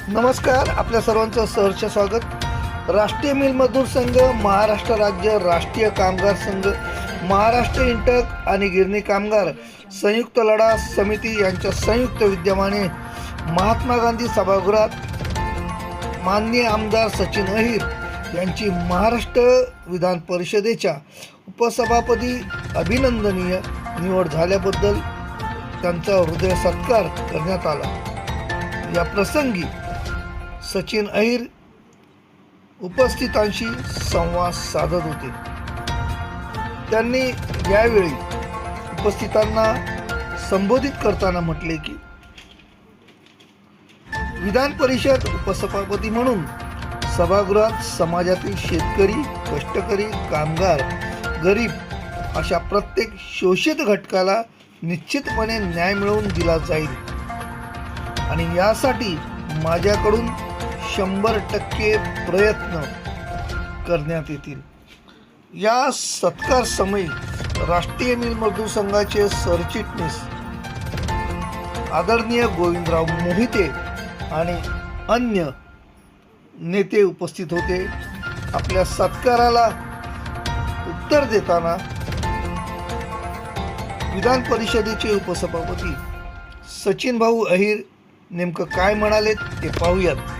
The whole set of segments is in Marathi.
नमस्कार, आपल्या सर्वांचं सहर्ष स्वागत। राष्ट्रीय मिल मजदूर संघ, महाराष्ट्र राज्य राष्ट्रीय कामगार संघ, महाराष्ट्र इंटक आणि गिरणी कामगार संयुक्त लढा समिती यांच्या संयुक्त विद्यमाने महात्मा गांधी सभागृहात माननीय आमदार सचिन अहिर यांची महाराष्ट्र विधान परिषदेच्या उपसभापदी अभिनंदनीय निवड झाल्याबद्दल त्यांचा हृदय सत्कार करण्यात आला। या प्रसंगी सचिन अहिर उपस्थितांशी संवाद साधत होते। त्यांनी यावेळी उपस्थितांना संबोधित करताना म्हटले की विधान परिषद उपसभापती म्हणून सभागृहात समाजातील शेतकरी, कष्टकरी, कामगार, गरीब अशा प्रत्येक शोषित घटकाला निश्चितपणे न्याय मिळवून दिला जाईल आणि यासाठी माझ्याकडून 100% प्रयत्न करण्यात येतील। या सत्कार समयी राष्ट्रीय मिल मजदूर संघाचे सरचिटणीस आदरणीय गोविंदराव मोहिते आणि अन्य नेते उपस्थित होते। आपल्या सत्काराला उत्तर देताना विधान परिषदेचे उपसभापती सचिन भाऊ अहिर नेमकं काय म्हणाले ते पाहूयात।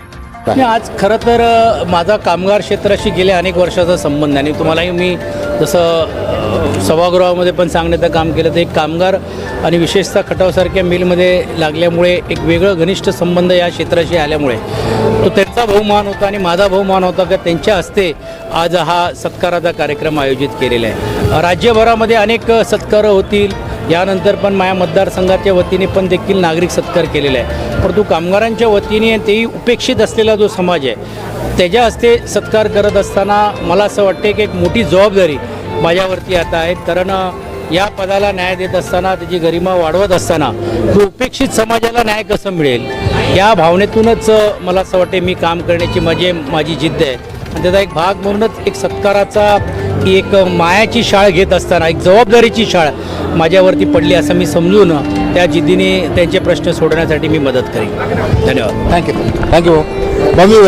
आज खरं तर माझा कामगार क्षेत्राशी गेल्या अनेक वर्षाचा संबंध आहे आणि तुम्हालाही मी जसं सभागृहामध्ये पण सांगण्याचं काम केलं तर एक कामगार आणि विशेषतः खटावसारख्या मिलमध्ये लागल्यामुळे एक वेगळं घनिष्ठ संबंध या क्षेत्राशी आल्यामुळे तो त्यांचा बहुमान होता आणि माझा बहुमान होता की त्यांच्या हस्ते आज हा सत्काराचा कार्यक्रम आयोजित केलेला आहे। राज्यभरामध्ये अनेक सत्कार होतील, यानंतर पण माझ्या मतदारसंघाच्या वतीने पण देखील नागरिक सत्कार केलेला आहे, परंतु कामगारांच्या वतीने तेही उपेक्षित असलेला जो समाज आहे त्याच्या हस्ते सत्कार करत असताना मला असं वाटते की एक मोठी जबाबदारी माझ्यावरती आता आहे। कारण या पदाला न्याय देत असताना, त्याची गरिमा वाढवत असताना तो उपेक्षित समाजाला न्याय कसं मिळेल या भावनेतूनच मला असं वाटते मी काम करण्याची माझी जिद्द आहे आणि त्याचा एक भाग म्हणूनच एक सत्काराचा एक मायाची शाळ घेत असताना एक जबाबदारीची शाळ माझ्यावरती पडली असं मी समजून त्या जिद्दीने त्यांचे प्रश्न सोडवण्यासाठी मी मदत करेन। धन्यवाद। थँक्यू।